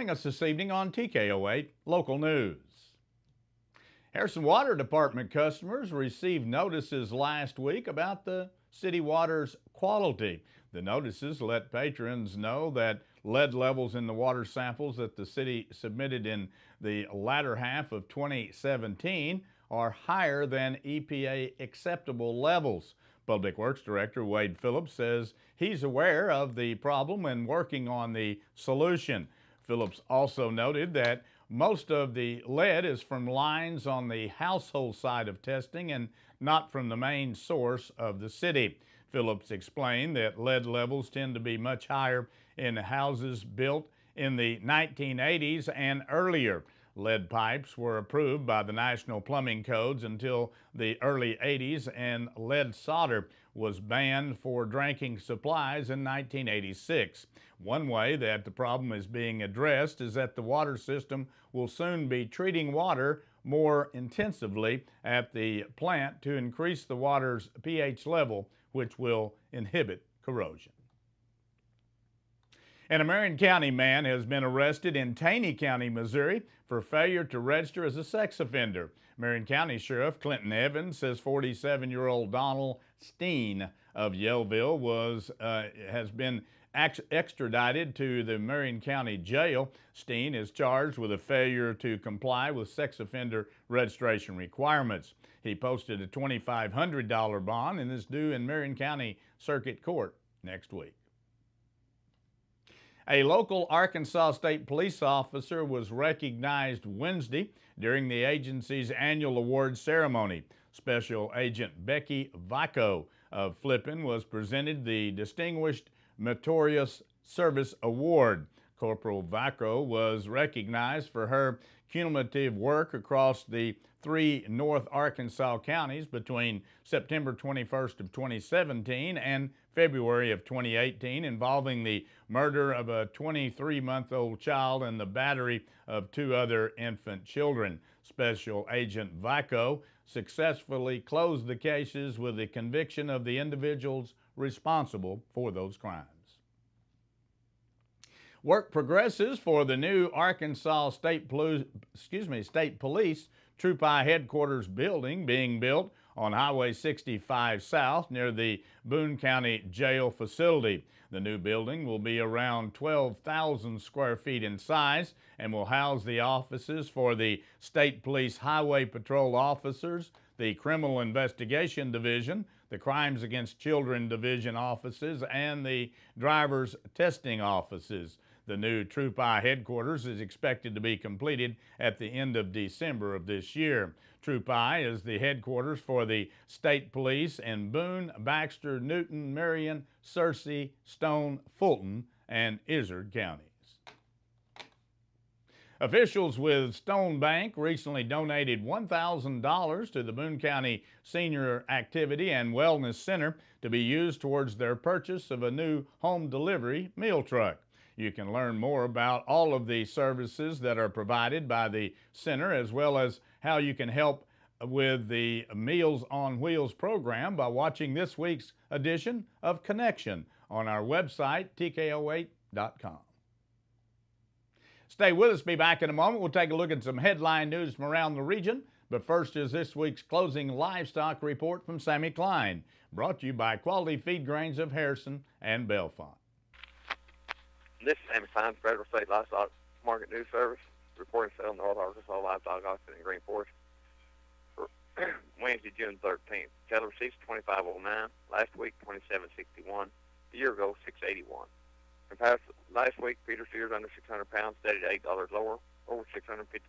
joining us this evening on TKO 8 Local News. Harrison Water Department customers received notices last week about the city water's quality. The notices let patrons know that lead levels in the water samples that the city submitted in the latter half of 2017 are higher than EPA acceptable levels. Public Works Director Wade Phillips says he's aware of the problem and working on the solution. Phillips also noted that most of the lead is from lines on the household side of testing and not from the main source of the city. Phillips explained that lead levels tend to be much higher in houses built in the 1980s and earlier. Lead pipes were approved by the National Plumbing Codes until the early 80s, and lead solder was banned for drinking supplies in 1986. One way that the problem is being addressed is that the water system will soon be treating water more intensively at the plant to increase the water's pH level, which will inhibit corrosion. And a Marion County man has been arrested in Taney County, Missouri for failure to register as a sex offender. Marion County Sheriff Clinton Evans says 47-year-old Donald Steen of Yellville has been extradited to the Marion County Jail. Steen is charged with a failure to comply with sex offender registration requirements. He posted a $2,500 bond and is due in Marion County Circuit Court next week. A local Arkansas State police officer was recognized Wednesday during the agency's annual awards ceremony. Special Agent Becky Vico of Flippin was presented the Distinguished Meritorious Service Award. Corporal Vico was recognized for her cumulative work across the 3 North Arkansas counties between September 21st of 2017 and February of 2018, involving the murder of a 23-month-old child and the battery of 2 other infant children. Special Agent Vico successfully closed the cases with the conviction of the individuals responsible for those crimes. Work progresses for the new Arkansas State Police Troop I headquarters building being built on Highway 65 South near the Boone County Jail facility. The new building will be around 12,000 square feet in size and will house the offices for the State Police Highway Patrol officers, the Criminal Investigation Division, the Crimes Against Children Division offices, and the Drivers Testing offices. The new Troop I headquarters is expected to be completed at the end of December of this year. Troop I is the headquarters for the state police in Boone, Baxter, Newton, Marion, Searcy, Stone, Fulton, and Izard counties. Officials with Stone Bank recently donated $1,000 to the Boone County Senior Activity and Wellness Center to be used towards their purchase of a new home delivery meal truck. You can learn more about all of the services that are provided by the center, as well as how you can help with the Meals on Wheels program by watching this week's edition of Connection on our website, tko8.com. Stay with us. Be back in a moment. We'll take a look at some headline news from around the region. But first is this week's closing livestock report from Sammy Klein, brought to you by Quality Feed Grains of Harrison and Bellefonte. This is Sammy Klein, Federal State Livestock Market News Service, reporting sale North Arkansas livestock auction in Green Forest for Wednesday, June 13th. Cattle receipts 2509, last week 2761, a year ago 681. Compared to last week, feeder steers under 600 pounds steadied at $8 lower, over 650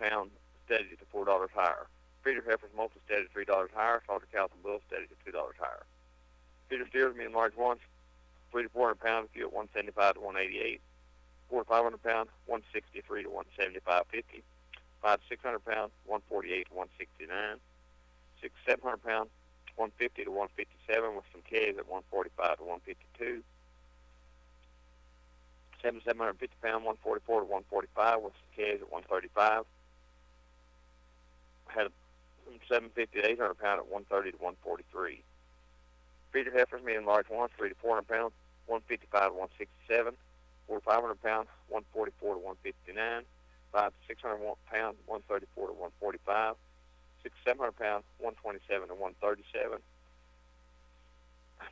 pounds steadied to $4 higher. Feeder heifers multi steadied $3 higher, slaughter cows and bulls steadied to $2 higher. Feeder steers, medium large ones, 3 to 400 pounds, a few at 175 to 188. 4 to 500 pounds, 163 to 175.50. 5 to 600 pounds, 148 to 169. 6 to 700 pounds, 150 to 157, with some calves at 145 to 152. 7 to 750 pounds, 144 to 145, with some calves at 135. Had 750 to 800 pounds at 130 to 143. Feeder heifers, medium large ones, 3 to 400 pounds, 155 to 167. 4 to 500 pound, 144 to 159. 5 to 600 pound, 134 to 145. 6 to 700 pound, 127 to 137.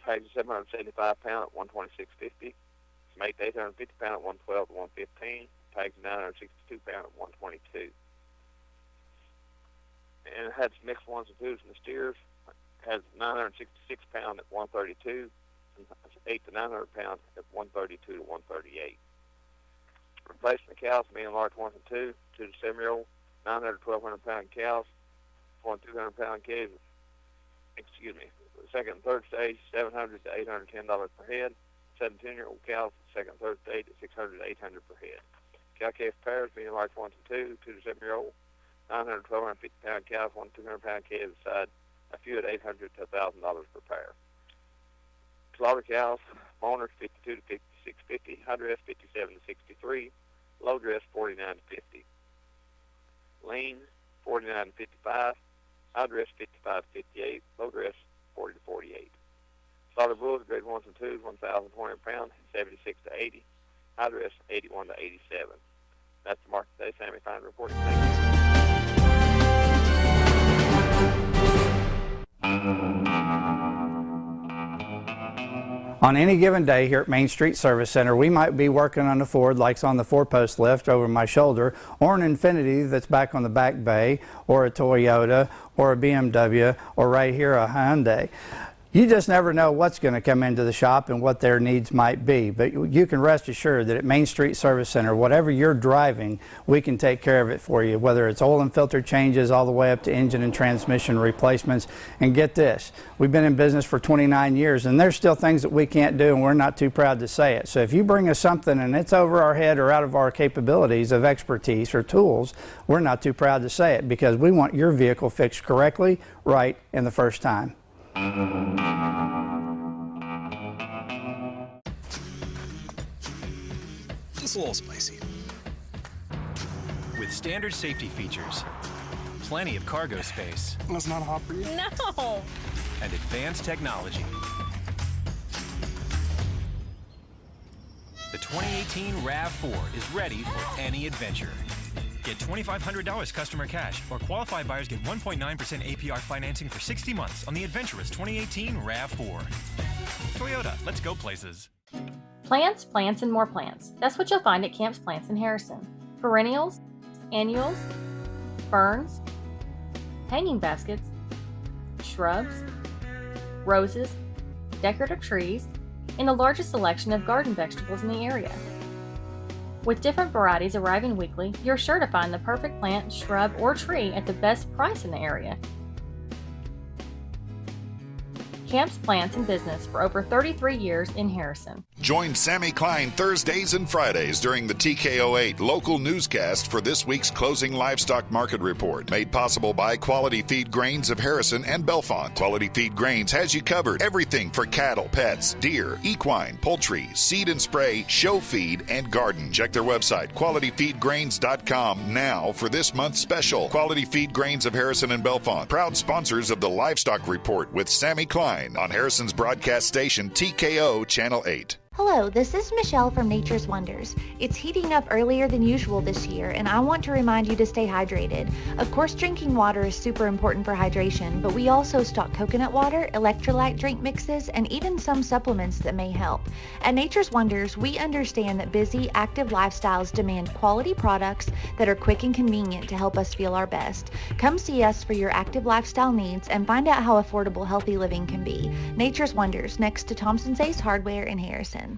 Pigs to 775 pound at 126.50. Some 8 to 850 pound at 112 to 115. Pigs to 962 pound at 122. And it had some mixed ones and twos in the steers. Has 966 pound at 132. And 8 to 900 pound at 132 to 138. Replacement cows, medium large 1 and 2, 2 to 7 year old, 900 to 1,200 pound cows, 1 200 pound calves. Excuse me. Second and third stage, $700 to $810 per head. 7 to 10 year old cows, second and third stage at $600 to $800 per head. Cow calf pairs, medium large 1 and 2, 2 to 7 year old, 900 to 1,250 pound cows, 1 200 pound calves aside, a few at $800 to $1,000 per pair. Slaughter cows, mourners 52 to 56.50, high dress 57 to 63, low dress 49 to 50. Lean 49 to 55, high dress 55 to 58, low dress 40 to 48. Slaughter bulls, grade 1s and 2s, 1,020 pounds, 76 to 80, high dress 81 to 87. That's the market today. Sammy Fine reporting. Thank you. On any given day here at Main Street Service Center, we might be working on a Ford like's on the 4-post lift over my shoulder, or an Infiniti that's back on the back bay, or a Toyota, or a BMW, or right here a Hyundai. You just never know what's going to come into the shop and what their needs might be, but you can rest assured that at Main Street Service Center, whatever you're driving, we can take care of it for you, whether it's oil and filter changes all the way up to engine and transmission replacements. And get this, we've been in business for 29 years and there's still things that we can't do, and we're not too proud to say it. So if you bring us something and it's over our head or out of our capabilities of expertise or tools, we're not too proud to say it, because we want your vehicle fixed correctly, right, and the first time. Just a little spicy. With standard safety features, plenty of cargo space. That's not hot for you? No! And advanced technology. The 2018 RAV4 is ready for any adventure. Get $2,500 customer cash, or qualified buyers get 1.9% APR financing for 60 months on the adventurous 2018 RAV4. Toyota, let's go places. Plants, plants, and more plants. That's what you'll find at Camp's Plants in Harrison. Perennials, annuals, ferns, hanging baskets, shrubs, roses, decorative trees, and the largest selection of garden vegetables in the area. With different varieties arriving weekly, you're sure to find the perfect plant, shrub, or tree at the best price in the area. Camp's Plants in business for over 33 years in Harrison. Join Sammy Klein Thursdays and Fridays during the TKO 8 local newscast for this week's closing livestock market report. Made possible by Quality Feed Grains of Harrison and Bellefonte. Quality Feed Grains has you covered. Everything for cattle, pets, deer, equine, poultry, seed and spray, show feed, and garden. Check their website, qualityfeedgrains.com, now for this month's special. Quality Feed Grains of Harrison and Bellefonte, proud sponsors of the Livestock Report with Sammy Klein on Harrison's broadcast station TKO Channel 8. Hello, this is Michelle from Nature's Wonders. It's heating up earlier than usual this year, and I want to remind you to stay hydrated. Of course, drinking water is super important for hydration, but we also stock coconut water, electrolyte drink mixes, and even some supplements that may help. At Nature's Wonders, we understand that busy, active lifestyles demand quality products that are quick and convenient to help us feel our best. Come see us for your active lifestyle needs and find out how affordable healthy living can be. Nature's Wonders, next to Thompson's Ace Hardware in Harrison.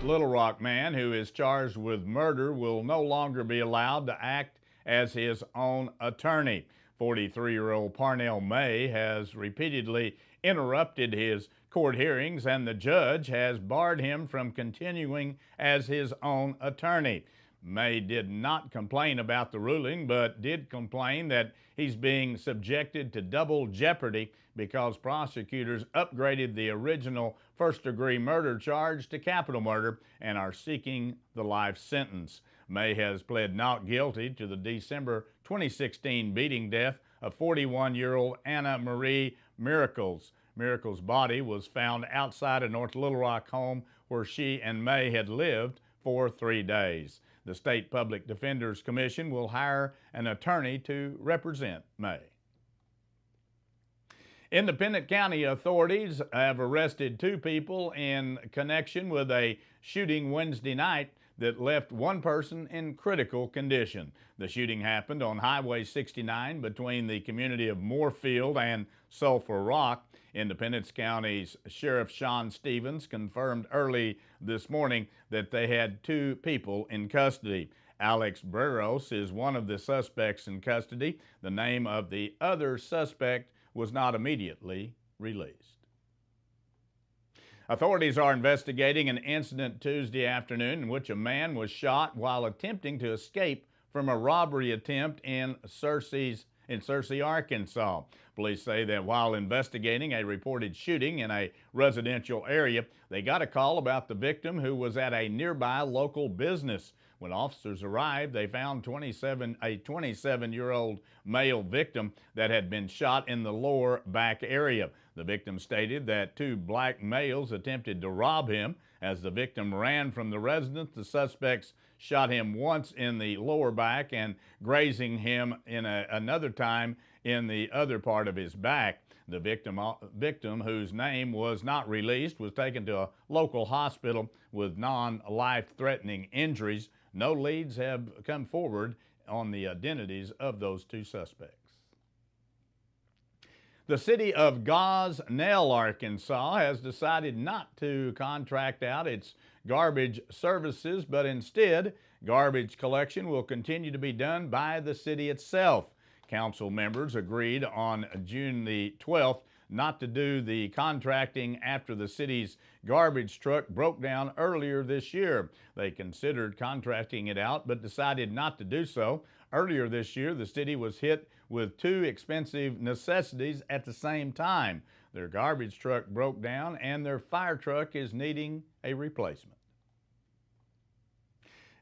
Little Rock man who is charged with murder will no longer be allowed to act as his own attorney. 43-year-old Parnell May has repeatedly interrupted his court hearings, and the judge has barred him from continuing as his own attorney. May did not complain about the ruling, but did complain that he's being subjected to double jeopardy because prosecutors upgraded the original first-degree murder charge to capital murder and are seeking the life sentence. May has pled not guilty to the December 2016 beating death of 41-year-old Anna Marie Miracles. Miracles' body was found outside a North Little Rock home where she and May had lived for 3 days. The State Public Defender's Commission will hire an attorney to represent May. Independent County authorities have arrested 2 people in connection with a shooting Wednesday night that left one person in critical condition. The shooting happened on Highway 69 between the community of Moorfield and Sulphur Rock. Independence County's Sheriff Sean Stevens confirmed early this morning that they had 2 people in custody. Alex Breros is one of the suspects in custody. The name of the other suspect was not immediately released. Authorities are investigating an incident Tuesday afternoon in which a man was shot while attempting to escape from a robbery attempt in Searcy, Arkansas. Police say that while investigating a reported shooting in a residential area, they got a call about the victim who was at a nearby local business. When officers arrived, they found a 27-year-old male victim that had been shot in the lower back area. The victim stated that 2 black males attempted to rob him. As the victim ran from the residence, the suspects shot him once in the lower back and grazing him another time in the other part of his back. The victim, whose name was not released, was taken to a local hospital with non-life-threatening injuries. No leads have come forward on the identities of those 2 suspects. The city of Gosnell, Arkansas, has decided not to contract out its garbage services, but instead, garbage collection will continue to be done by the city itself. Council members agreed on June the 12th not to do the contracting after the city's garbage truck broke down earlier this year. They considered contracting it out, but decided not to do so. Earlier this year, the city was hit with 2 expensive necessities at the same time. Their garbage truck broke down and their fire truck is needing a replacement.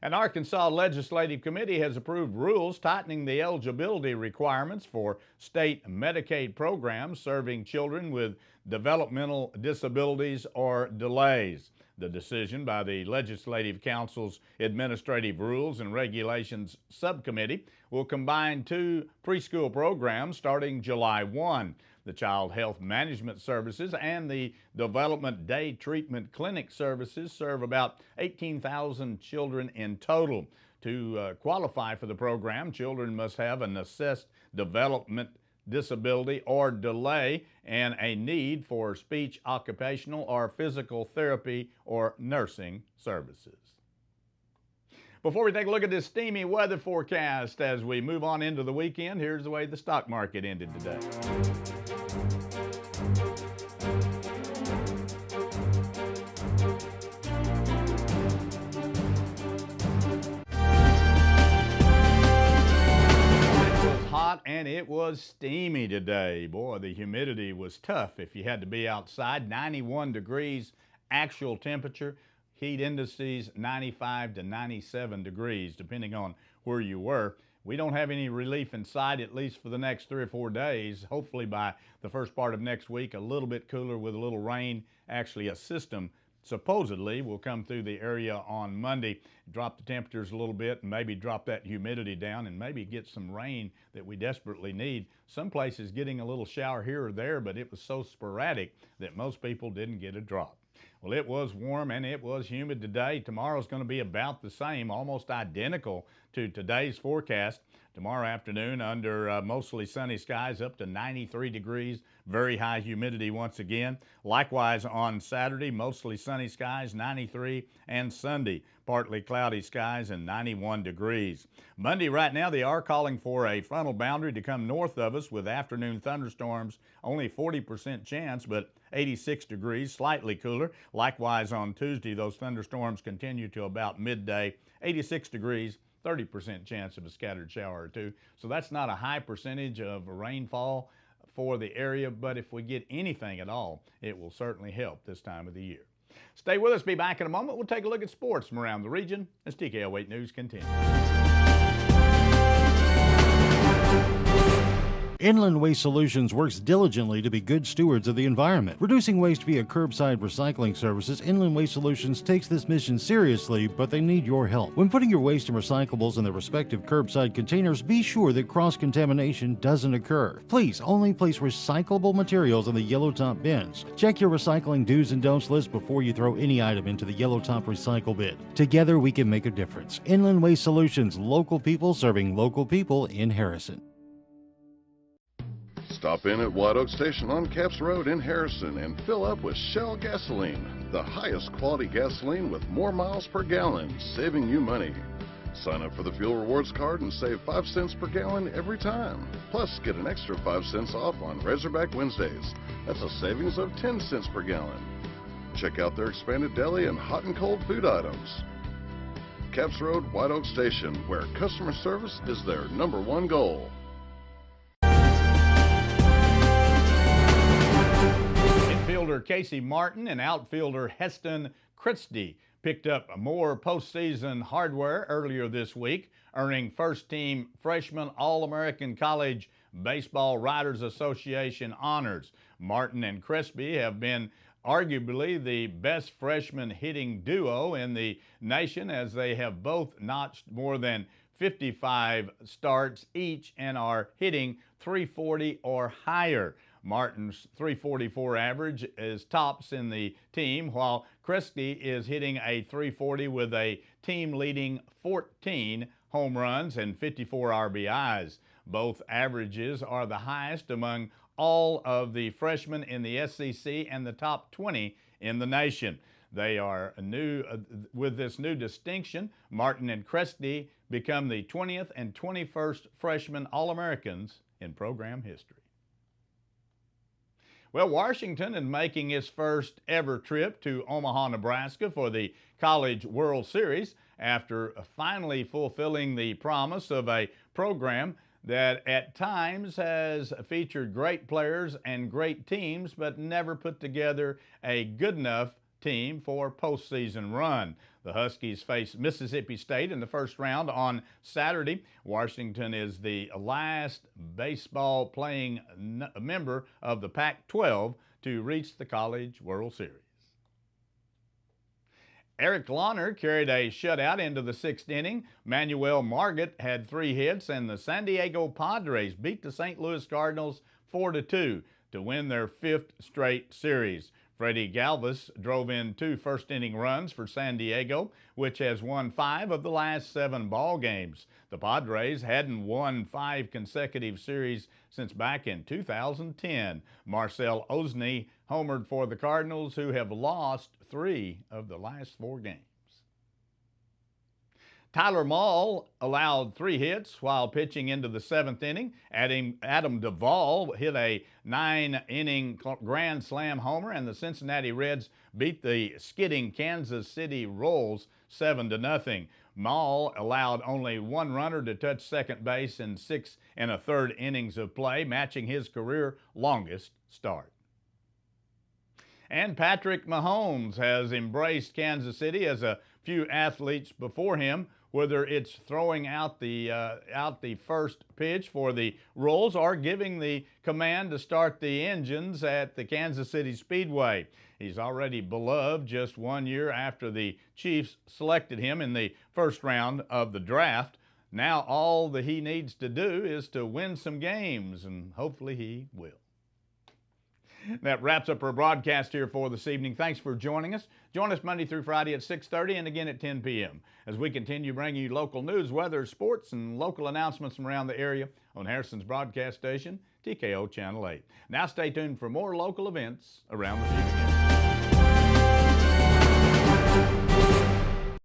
An Arkansas Legislative Committee has approved rules tightening the eligibility requirements for state Medicaid programs serving children with developmental disabilities or delays. The decision by the Legislative Council's Administrative Rules and Regulations Subcommittee will combine 2 preschool programs starting July 1. The Child Health Management Services and the Development Day Treatment Clinic Services serve about 18,000 children in total. To qualify for the program, children must have an assessed development disability or delay and a need for speech, occupational, or physical therapy or nursing services. Before we take a look at this steamy weather forecast as we move on into the weekend, here's the way the stock market ended today. And it was steamy today. Boy, the humidity was tough if you had to be outside. 91 degrees actual temperature. Heat indices 95 to 97 degrees, depending on where you were. We don't have any relief in sight, at least for the next 3 or 4 days. Hopefully by the first part of next week, a little bit cooler with a little rain. Actually, a system supposedly will come through the area on Monday, drop the temperatures a little bit, and maybe drop that humidity down and maybe get some rain that we desperately need. Some places getting a little shower here or there, but it was so sporadic that most people didn't get a drop. Well, it was warm and it was humid today. Tomorrow's going to be about the same, almost identical to today's forecast. Tomorrow afternoon, under mostly sunny skies, up to 93 degrees, very high humidity once again. Likewise on Saturday, mostly sunny skies, 93, and Sunday, partly cloudy skies and 91 degrees. Monday, right now, they are calling for a frontal boundary to come north of us with afternoon thunderstorms, only 40% chance, but 86 degrees, slightly cooler. Likewise on Tuesday, those thunderstorms continue to about midday, 86 degrees, 30% chance of a scattered shower or two. So that's not a high percentage of rainfall for the area, but if we get anything at all, it will certainly help this time of the year. Stay with us. Be back in a moment. We'll take a look at sports from around the region as TKO 8 News continues. Inland Waste Solutions works diligently to be good stewards of the environment. Reducing waste via curbside recycling services, Inland Waste Solutions takes this mission seriously, but they need your help. When putting your waste and recyclables in their respective curbside containers, be sure that cross-contamination doesn't occur. Please only place recyclable materials in the yellow top bins. Check your recycling do's and don'ts list before you throw any item into the yellow top recycle bin. Together we can make a difference. Inland Waste Solutions, local people serving local people in Harrison. Stop in at White Oak Station on Capps Road in Harrison and fill up with Shell gasoline, the highest quality gasoline with more miles per gallon, saving you money. Sign up for the Fuel Rewards card and save 5 cents per gallon every time. Plus, get an extra 5 cents off on Razorback Wednesdays. That's a savings of 10 cents per gallon. Check out their expanded deli and hot and cold food items. Capps Road, White Oak Station, where customer service is their #1 goal. Infielder Casey Martin and outfielder Heston Christie picked up more postseason hardware earlier this week, earning first-team freshman All-American College Baseball Writers Association honors. Martin and Christie have been arguably the best freshman hitting duo in the nation, as they have both notched more than 55 starts each and are hitting .340 or higher. Martin's .344 average is tops in the team, while Christie is hitting a .340 with a team-leading 14 home runs and 54 RBIs. Both averages are the highest among all of the freshmen in the SEC and the top 20 in the nation. They are new with this new distinction. Martin and Christie become the 20th and 21st freshman All-Americans in program history. Well, Washington is making its first ever trip to Omaha, Nebraska for the College World Series after finally fulfilling the promise of a program that at times has featured great players and great teams, but never put together a good enough team for postseason run. The Huskies face Mississippi State in the first round on Saturday. Washington is the last baseball playing member of the Pac-12 to reach the College World Series. Eric Lahner carried a shutout into the 6th inning. Manuel Margot had 3 hits, and the San Diego Padres beat the St. Louis Cardinals 4-2 to win their 5th straight series. Freddie Galvis drove in 2 first-inning runs for San Diego, which has won 5 of the last 7 ball games. The Padres hadn't won 5 consecutive series since back in 2010. Marcell Ozzie homered for the Cardinals, who have lost 3 of the last 4 games. Tyler Mahle allowed 3 hits while pitching into the 7th inning. Adam Duvall hit a 9-inning grand slam homer, and the Cincinnati Reds beat the skidding Kansas City Royals 7-0. Mahle allowed only 1 runner to touch second base in 6 1/3 innings of play, matching his career longest start. And Patrick Mahomes has embraced Kansas City, as a few athletes before him, whether it's throwing out the first pitch for the Royals or giving the command to start the engines at the Kansas City Speedway. He's already beloved just 1 year after the Chiefs selected him in the first round of the draft. Now all that he needs to do is to win some games, and hopefully he will. That wraps up our broadcast here for this evening. Thanks for joining us. Join us Monday through Friday at 6:30 and again at 10 p.m. as we continue bringing you local news, weather, sports, and local announcements from around the area on Harrison's broadcast station, TKO Channel 8. Now stay tuned for more local events around the future.